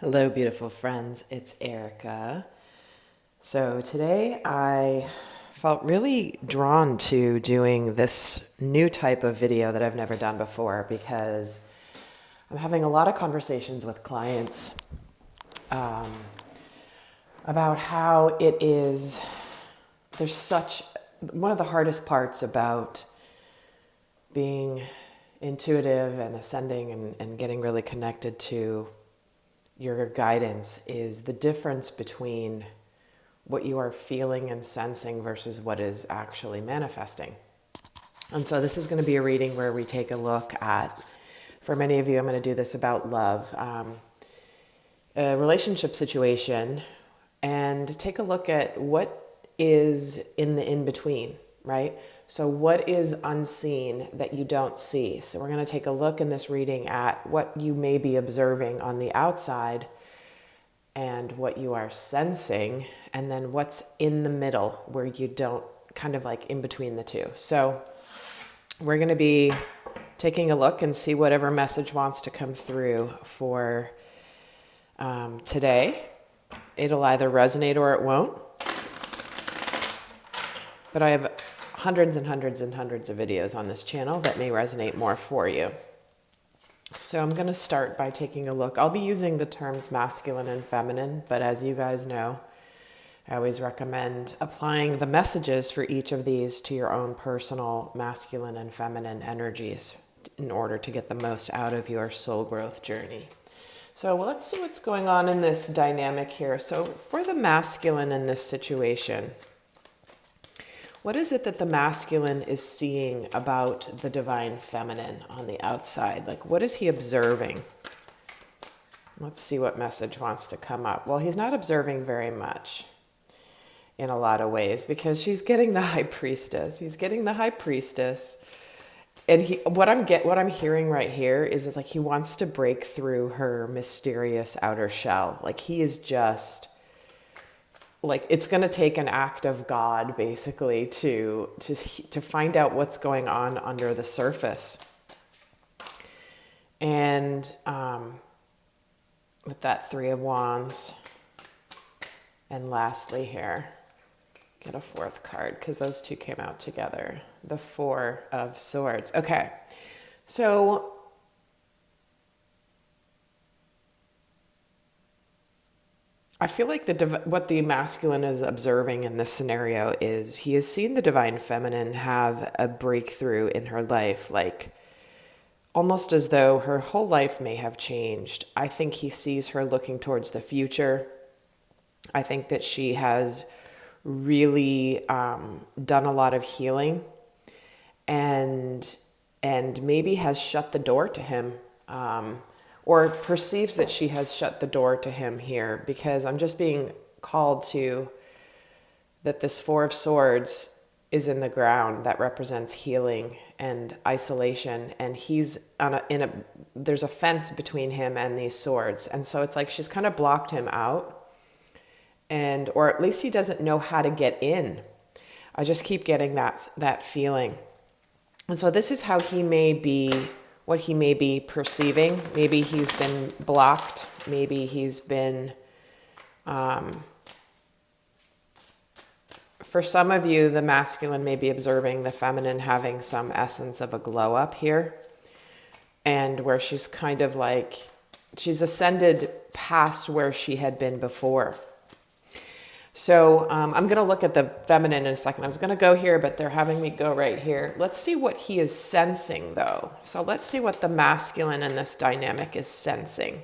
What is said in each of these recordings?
Hello, beautiful friends. It's Erika. So today I felt really drawn to doing this new type of video that I've never done before because I'm having a lot of conversations with clients about how it is, one of the hardest parts about being intuitive and ascending and getting really connected to your guidance is the difference between what you are feeling and sensing versus what is actually manifesting. And so this is going to be a reading where we take a look at, for many of you, I'm going to do this about love, a relationship situation, and take a look at what is in the in-between, right? So what is unseen that you don't see? So we're going to take a look in this reading at what you may be observing on the outside and what you are sensing, and then what's in the middle where you don't, kind of like in between the two. So we're going to be taking a look and see whatever message wants to come through for today. It'll either resonate or it won't. But I have hundreds and hundreds and hundreds of videos on this channel that may resonate more for you. So I'm going to start by taking a look. I'll be using the terms masculine and feminine, but as you guys know, I always recommend applying the messages for each of these to your own personal masculine and feminine energies in order to get the most out of your soul growth journey. So let's see what's going on in this dynamic here. So for the masculine in this situation, what is it that the masculine is seeing about the divine feminine on the outside? Like, what is he observing? Let's see what message wants to come up. Well, he's not observing very much in a lot of ways because she's getting the high priestess. He's getting the high priestess. And what I'm hearing right here is it's like he wants to break through her mysterious outer shell. Like he is just... like it's going to take an act of God basically to find out what's going on under the surface. And with that Three of Wands, and lastly here, get a fourth card because those two came out together. The Four of Swords. Okay, so I feel like what the masculine is observing in this scenario is he has seen the divine feminine have a breakthrough in her life, like almost as though her whole life may have changed. I think he sees her looking towards the future. I think that she has really done a lot of healing and maybe has shut the door to him. Or perceives that she has shut the door to him here, because I'm just being called to that this Four of Swords is in the ground that represents healing and isolation, and he's there's a fence between him and these swords, and so it's like she's kind of blocked him out, or at least he doesn't know how to get in. I just keep getting that feeling, and so this is how he may be. What he may be perceiving. Maybe he's been blocked. Maybe he's been, for some of you, the masculine may be observing the feminine having some essence of a glow up here. And where she's kind of like, she's ascended past where she had been before. So I'm going to look at the feminine in a second. I was going to go here, but they're having me go right here. Let's see what he is sensing, though. So let's see what the masculine in this dynamic is sensing.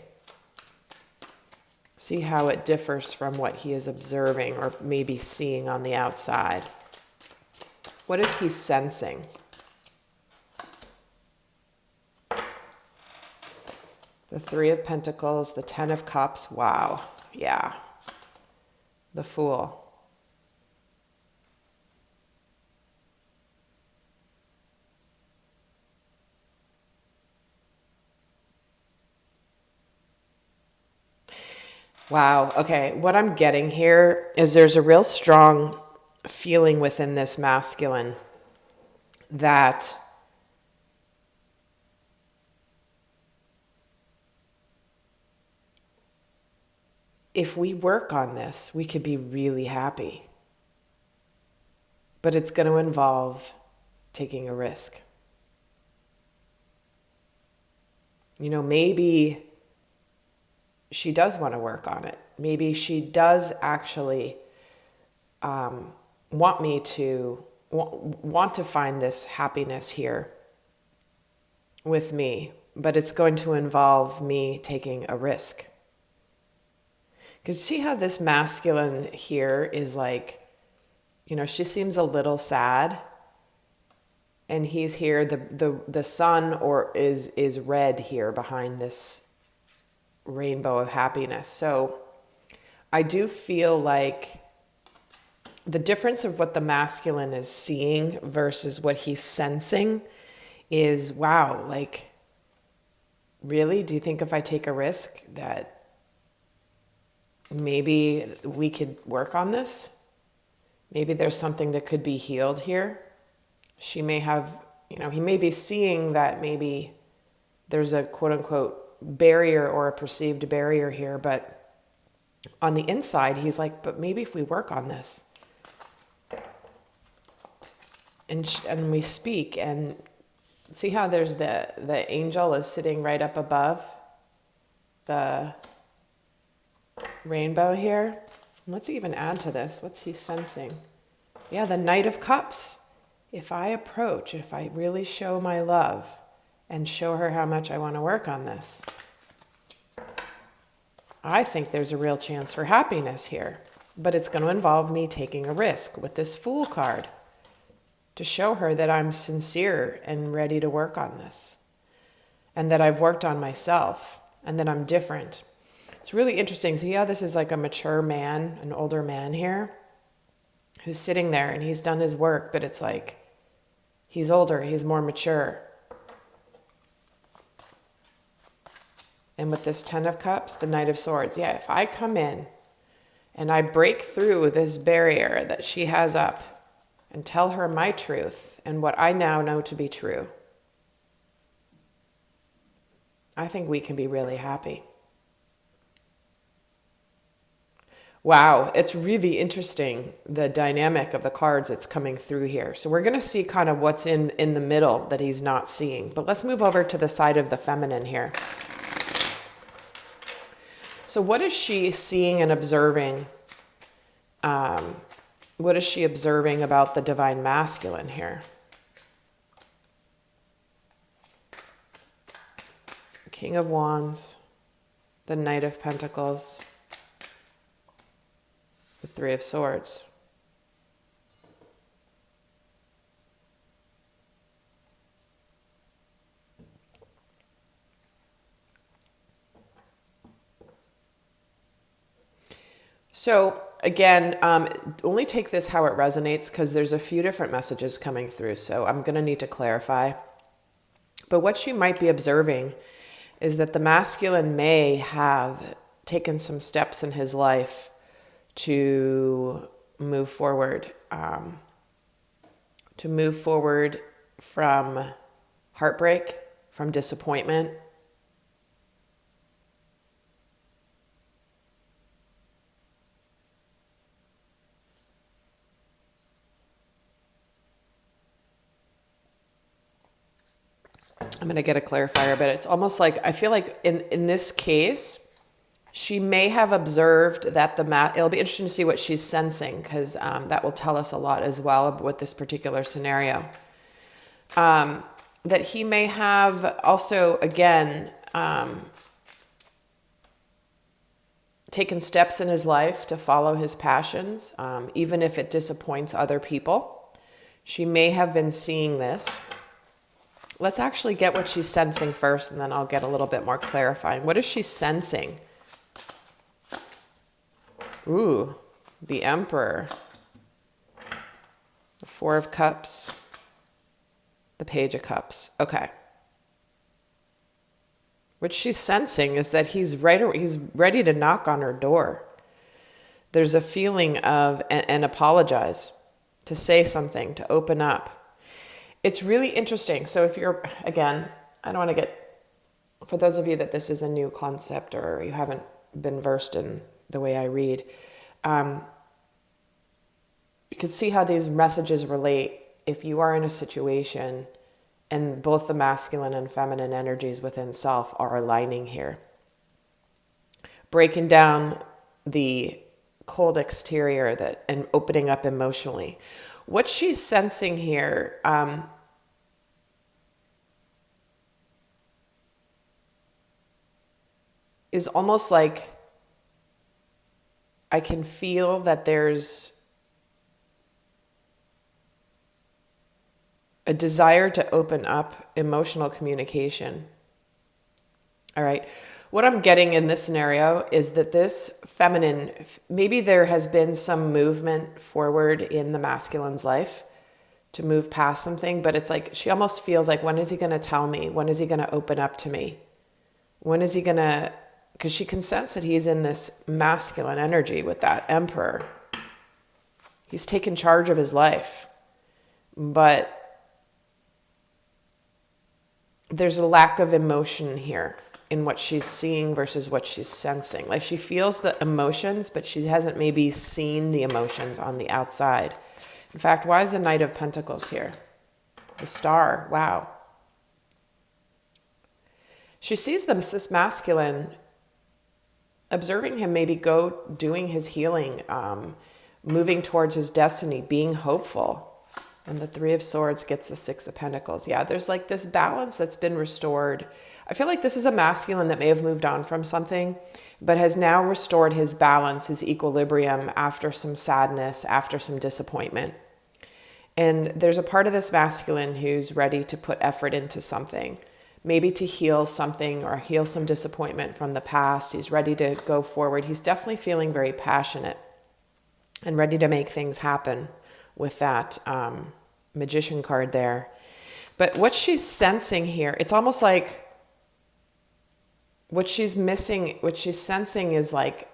See how it differs from what he is observing or maybe seeing on the outside. What is he sensing? The Three of Pentacles, the Ten of Cups. Wow. Yeah. The Fool. Wow. Okay. What I'm getting here is there's a real strong feeling within this masculine that if we work on this, we could be really happy. But it's going to involve taking a risk. Maybe she does want to work on it. Maybe she does actually want to find this happiness here with me, but it's going to involve me taking a risk. Because see how this masculine here is like, she seems a little sad, and he's here, the sun is red here behind this rainbow of happiness. So I do feel like the difference of what the masculine is seeing versus what he's sensing is, wow, like, really? Do you think if I take a risk that maybe we could work on this? Maybe there's something that could be healed here. She may have, he may be seeing that maybe there's a quote unquote barrier or a perceived barrier here, but on the inside, he's like, but maybe if we work on this and we speak, and see how there's the angel is sitting right up above the rainbow here. Let's even add to this. What's he sensing? Yeah, the Knight of Cups. If I really show my love and show her how much I want to work on this, I think there's a real chance for happiness here. But it's going to involve me taking a risk with this Fool card to show her that I'm sincere and ready to work on this, and that I've worked on myself, and that I'm different. It's really interesting. See how this is like a mature man, an older man here, who's sitting there and he's done his work, but it's like he's older, he's more mature. And with this Ten of Cups, the Knight of Swords, yeah, if I come in and I break through this barrier that she has up and tell her my truth and what I now know to be true, I think we can be really happy. Wow, it's really interesting, the dynamic of the cards that's coming through here. So we're going to see kind of what's in the middle that he's not seeing. But let's move over to the side of the feminine here. So what is she seeing and observing? What is she observing about the divine masculine here? King of Wands, the Knight of Pentacles, the Three of Swords. So again, only take this how it resonates, because there's a few different messages coming through. So I'm going to need to clarify. But what she might be observing is that the masculine may have taken some steps in his life to move forward from heartbreak, from disappointment. I'm going to get a clarifier, but it's almost like, I feel like in this case, she may have observed that it'll be interesting to see what she's sensing, because that will tell us a lot as well with this particular scenario. That he may have also, again, taken steps in his life to follow his passions, even if it disappoints other people. She may have been seeing this. Let's actually get what she's sensing first, and then I'll get a little bit more clarifying. What is she sensing? Ooh, the Emperor, the Four of Cups, the Page of Cups. Okay. What she's sensing is that he's ready to knock on her door. There's a feeling of, and apologize, to say something, to open up. It's really interesting. So if you're, again, I don't want to get, for those of you that this is a new concept or you haven't been versed in the way I read. You can see how these messages relate if you are in a situation and both the masculine and feminine energies within self are aligning here. Breaking down the cold exterior and opening up emotionally. What she's sensing here, is almost like I can feel that there's a desire to open up emotional communication. All right. What I'm getting in this scenario is that this feminine, maybe there has been some movement forward in the masculine's life to move past something, but it's like she almost feels like, when is he going to tell me? When is he going to open up to me? When is he going to, because she can sense that he's in this masculine energy with that emperor. He's taken charge of his life, but there's a lack of emotion here in what she's seeing versus what she's sensing. Like she feels the emotions, but she hasn't maybe seen the emotions on the outside. In fact, why is the Knight of Pentacles here? The Star, wow. She sees this masculine, observing him maybe go doing his healing, moving towards his destiny, being hopeful. And the Three of Swords gets the Six of Pentacles. Yeah, there's like this balance that's been restored. I feel like this is a masculine that may have moved on from something, but has now restored his balance, his equilibrium after some sadness, after some disappointment. And there's a part of this masculine who's ready to put effort into something, maybe to heal something or heal some disappointment from the past. He's ready to go forward. He's definitely feeling very passionate and ready to make things happen with that Magician card there. But what she's sensing here, it's almost like what she's missing, what she's sensing is like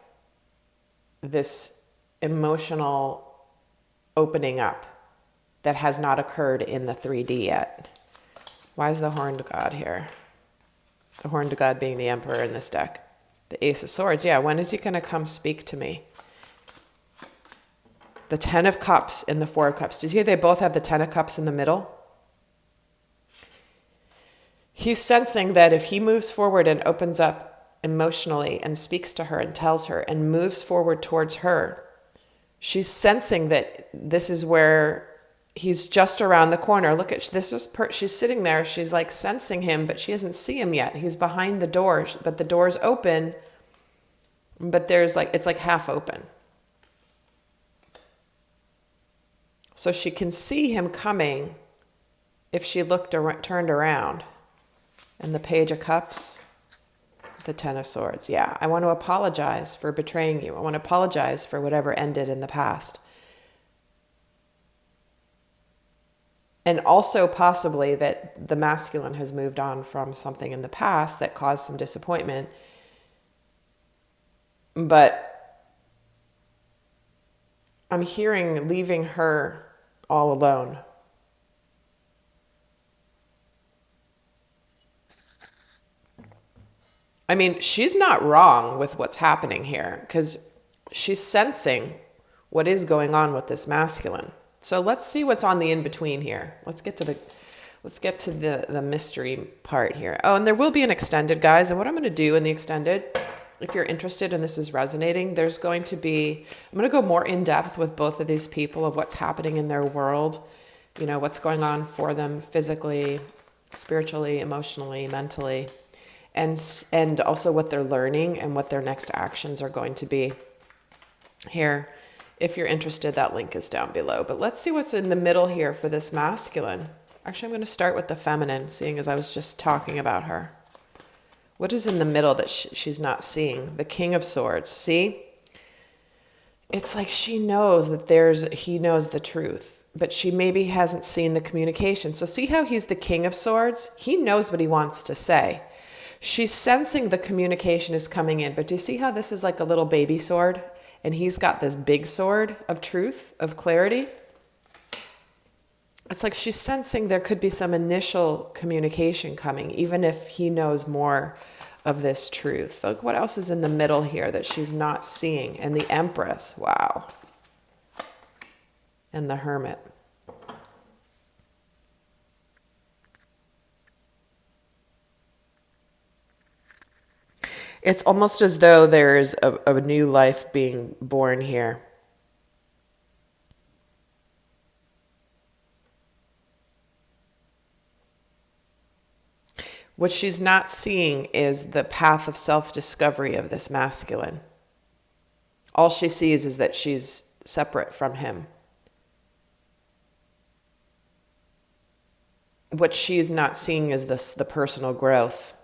this emotional opening up that has not occurred in the 3D yet. Why is the Horned God here? The Horned God being the Emperor in this deck. The Ace of Swords. Yeah, when is he going to come speak to me? The Ten of Cups and the Four of Cups. Did you hear they both have the Ten of Cups in the middle? He's sensing that if he moves forward and opens up emotionally and speaks to her and tells her and moves forward towards her, she's sensing that this is where he's just around the corner. Look at this. She's sitting there. She's like sensing him, but she doesn't see him yet. He's behind the door, but the door's open, but there's like, it's like half open. So she can see him coming if she turned around. And the Page of Cups, the Ten of Swords. Yeah, I want to apologize for betraying you. I want to apologize for whatever ended in the past. And also possibly that the masculine has moved on from something in the past that caused some disappointment. But I'm hearing leaving her all alone. I mean, she's not wrong with what's happening here because she's sensing what is going on with this masculine. So let's see what's on the in-between here. Let's get to the mystery part here. Oh, and there will be an extended, guys. And what I'm going to do in the extended, if you're interested and this is resonating, there's going to be, I'm going to go more in depth with both of these people of what's happening in their world, you know, what's going on for them physically, spiritually, emotionally, mentally, and also what they're learning and what their next actions are going to be here. If you're interested, that link is down below. But let's see what's in the middle here for this masculine. Actually, I'm going to start with the feminine, seeing as I was just talking about her. What is in the middle that she's not seeing? The King of Swords. See? It's like she knows that he knows the truth, but she maybe hasn't seen the communication. So see how he's the King of Swords? He knows what he wants to say. She's sensing the communication is coming in, but do you see how this is like a little baby sword? And he's got this big sword of truth, of clarity. It's like she's sensing there could be some initial communication coming, even if he knows more of this truth. Look what else is in the middle here that she's not seeing. And the Empress, wow. And the Hermit. It's almost as though there's a new life being born here. What she's not seeing is the path of self-discovery of this masculine. All she sees is that she's separate from him. What she's not seeing is the personal growth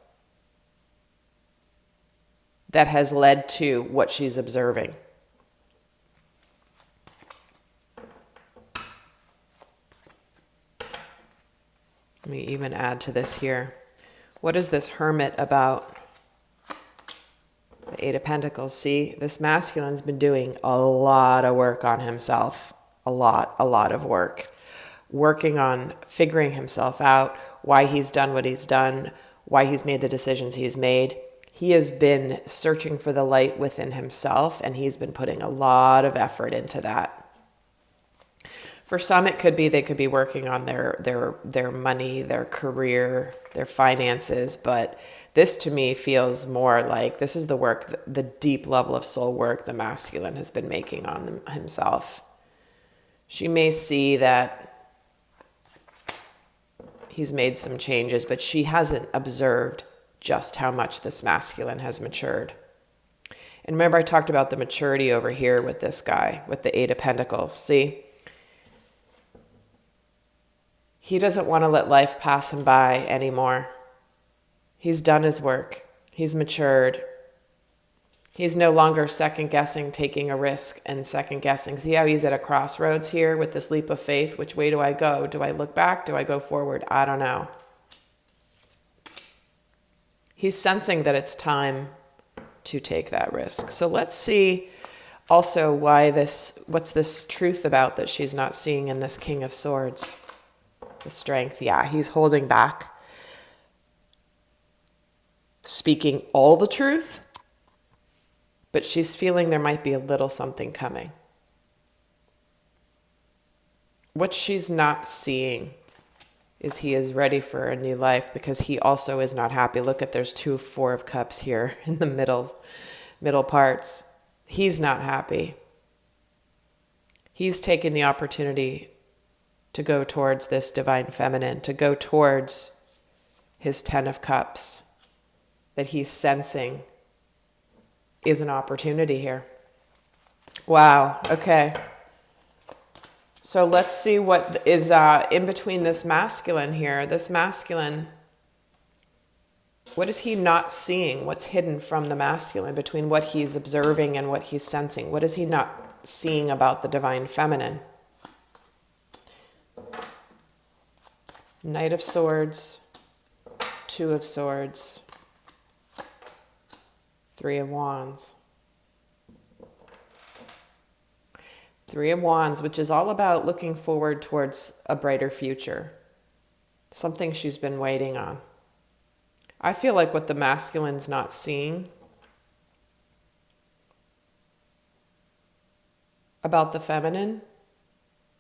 that has led to what she's observing. Let me even add to this here. What is this Hermit about? The Eight of Pentacles. See, this masculine's been doing a lot of work on himself. A lot of work. Working on figuring himself out, why he's done what he's done, why he's made the decisions he's made. He has been searching for the light within himself, and he's been putting a lot of effort into that. For some, it could be they could be working on their money, their career, their finances, but this to me feels more like this is the work, the deep level of soul work the masculine has been making on himself. She may see that he's made some changes, but she hasn't observed just how much this masculine has matured. And remember, I talked about the maturity over here with this guy, with the Eight of Pentacles. See? He doesn't want to let life pass him by anymore. He's done his work. He's matured. He's no longer second-guessing, taking a risk and second-guessing. See how he's at a crossroads here with this leap of faith? Which way do I go? Do I look back? Do I go forward? I don't know. He's sensing that it's time to take that risk. So let's see also what's this truth about that she's not seeing in this King of Swords? The strength, yeah, he's holding back. Speaking all the truth, but she's feeling there might be a little something coming. What she's not seeing is he is ready for a new life because he also is not happy. Look at, there's 2 4 of Cups here in the middle parts. He's not happy. He's taking the opportunity to go towards this divine feminine, to go towards his 10 of Cups that he's sensing is an opportunity here. Wow, okay. So let's see what is in between this masculine here. This masculine, what is he not seeing? What's hidden from the masculine between what he's observing and what he's sensing? What is he not seeing about the divine feminine? Knight of Swords, 2 of Swords, 3 of Wands. 3 of Wands, which is all about looking forward towards a brighter future. Something she's been waiting on. I feel like what the masculine's not seeing about the feminine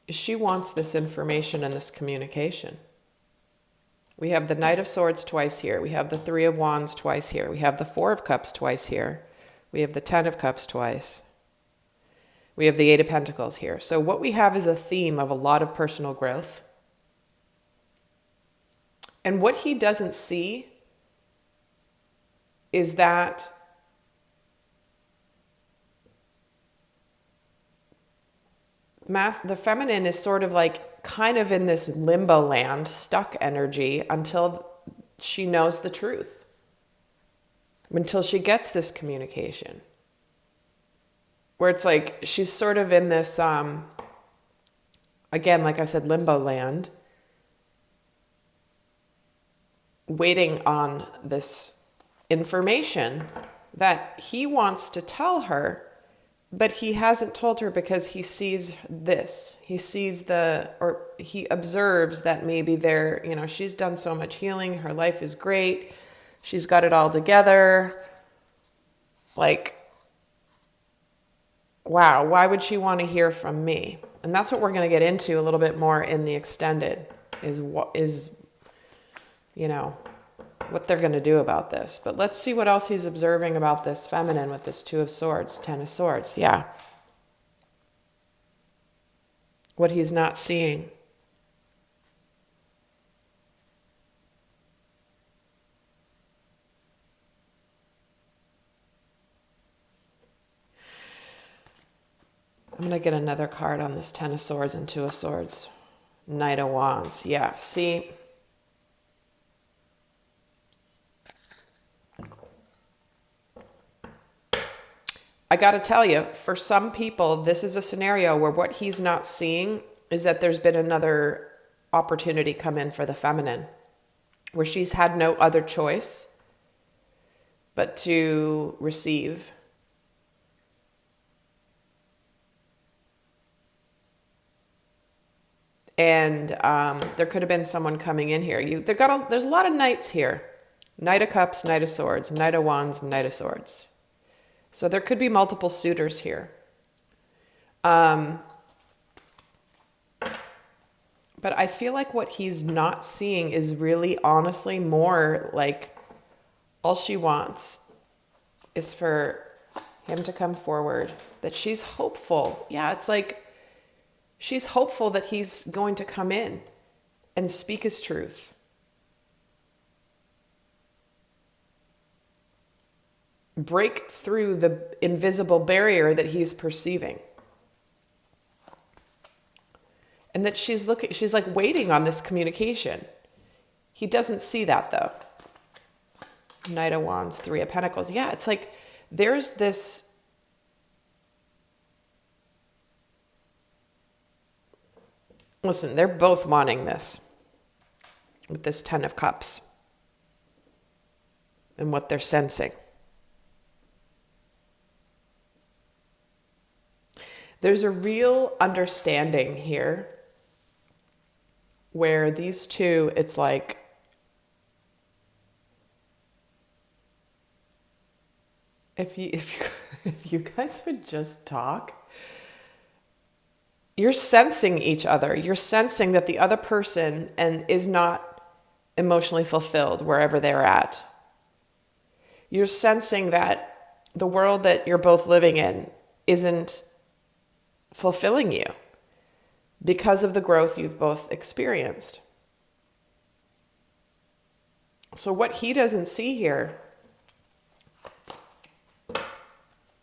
is she wants this information and this communication. We have the Knight of Swords twice here. We have the 3 of Wands twice here. We have the 4 of Cups twice here. We have the 10 of Cups twice. We have the 8 of Pentacles here. So what we have is a theme of a lot of personal growth. And what he doesn't see is that the feminine is sort of like kind of in this limbo land, stuck energy until she knows the truth, until she gets this communication. Where it's like she's sort of in this, again, like I said, limbo land, waiting on this information that he wants to tell her, but he hasn't told her because he sees this. He sees he observes that maybe she's done so much healing, her life is great, She's got it all together. Like, wow, why would she want to hear from me? And that's what we're going to get into a little bit more in the extended, is what is, you know, what they're going to do about this. But let's see what else he's observing about this feminine with this Two of Swords, Ten of Swords. Yeah. What he's not seeing. I'm going to get another card on this Ten of Swords and Two of Swords. Knight of Wands. Yeah, see. I got to tell you, for some people, this is a scenario where what he's not seeing is that there's been another opportunity come in for the feminine, where she's had no other choice but to receive. And there could have been someone coming in here. There's a lot of knights here. Knight of Cups, Knight of Swords, Knight of Wands, Knight of Swords. So there could be multiple suitors here. But I feel like what he's not seeing is really honestly more like all she wants is for him to come forward, that she's hopeful. Yeah, it's like she's hopeful that he's going to come in and speak his truth. Break through the invisible barrier that he's perceiving. And that she's like waiting on this communication. He doesn't see that though. Knight of Wands, Three of Pentacles. Yeah, it's like there's this listen, they're both wanting this with this Ten of Cups and what they're sensing. There's a real understanding here where these two, it's like, if you guys would just talk, you're sensing each other. You're sensing that the other person is not emotionally fulfilled wherever they're at. You're sensing that the world that you're both living in isn't fulfilling you because of the growth you've both experienced. So what he doesn't see here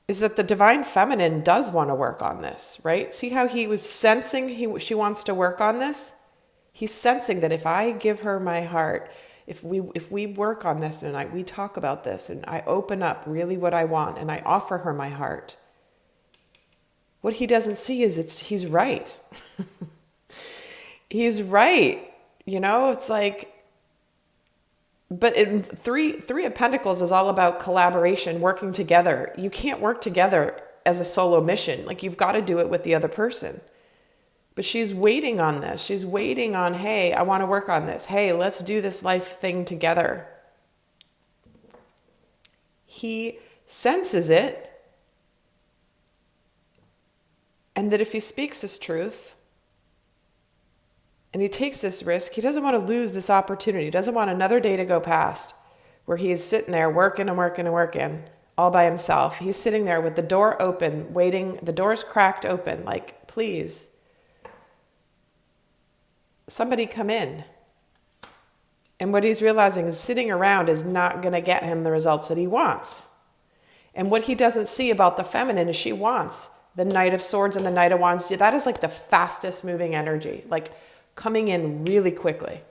is that the divine feminine does want to work on this, right? See how he was sensing she wants to work on this? He's sensing that if I give her my heart, if we work on this and we talk about this and I open up really what I want and I offer her my heart, what he doesn't see is he's right. He's right. You know, it's like, but in three of Pentacles is all about collaboration, working together. You can't work together as a solo mission. Like you've got to do it with the other person. But she's waiting on this. She's waiting on, hey, I want to work on this. Hey, let's do this life thing together. He senses it. And that if he speaks his truth and he takes this risk, he doesn't want to lose this opportunity. He doesn't want another day to go past where he is sitting there working and working and working all by himself. He's sitting there with the door open, waiting. The door's cracked open. Like, please, somebody come in. And what he's realizing is sitting around is not going to get him the results that he wants. And what he doesn't see about the feminine is she wants the Knight of Swords and the Knight of Wands. That is like the fastest moving energy, like coming in really quickly.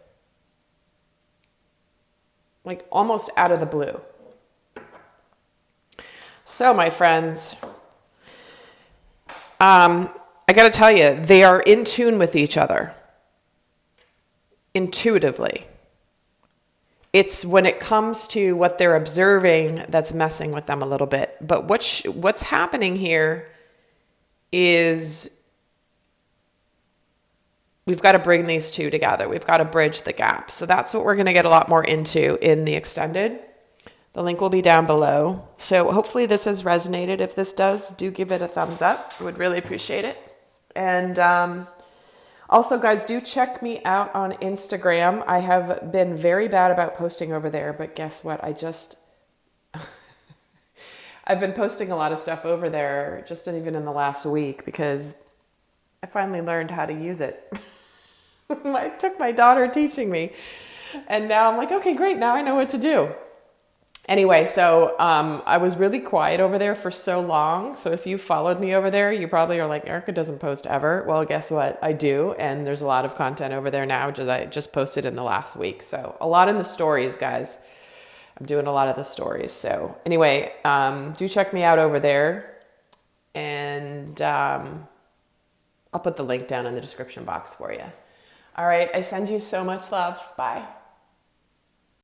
Like almost out of the blue. So my friends, I got to tell you, they are in tune with each other. Intuitively. It's when it comes to what they're observing that's messing with them a little bit. But what's happening here is we've got to bring these two together. We've got to bridge the gap. So that's what we're going to get a lot more into in the extended. The link will be down below. So hopefully this has resonated. If this does, do give it a thumbs up. I would really appreciate it. And also, guys, do check me out on Instagram. I have been very bad about posting over there, but guess what? I've been posting a lot of stuff over there just even in the last week because I finally learned how to use it. It took my daughter teaching me. And now I'm like, okay, great. Now I know what to do. Anyway, so I was really quiet over there for so long. So if you followed me over there, you probably are like, Erika doesn't post ever. Well, guess what? I do. And there's a lot of content over there now, which I just posted in the last week. So a lot in the stories, guys. I'm doing a lot of the stories. So anyway, do check me out over there. And I'll put the link down in the description box for you. All right. I send you so much love. Bye.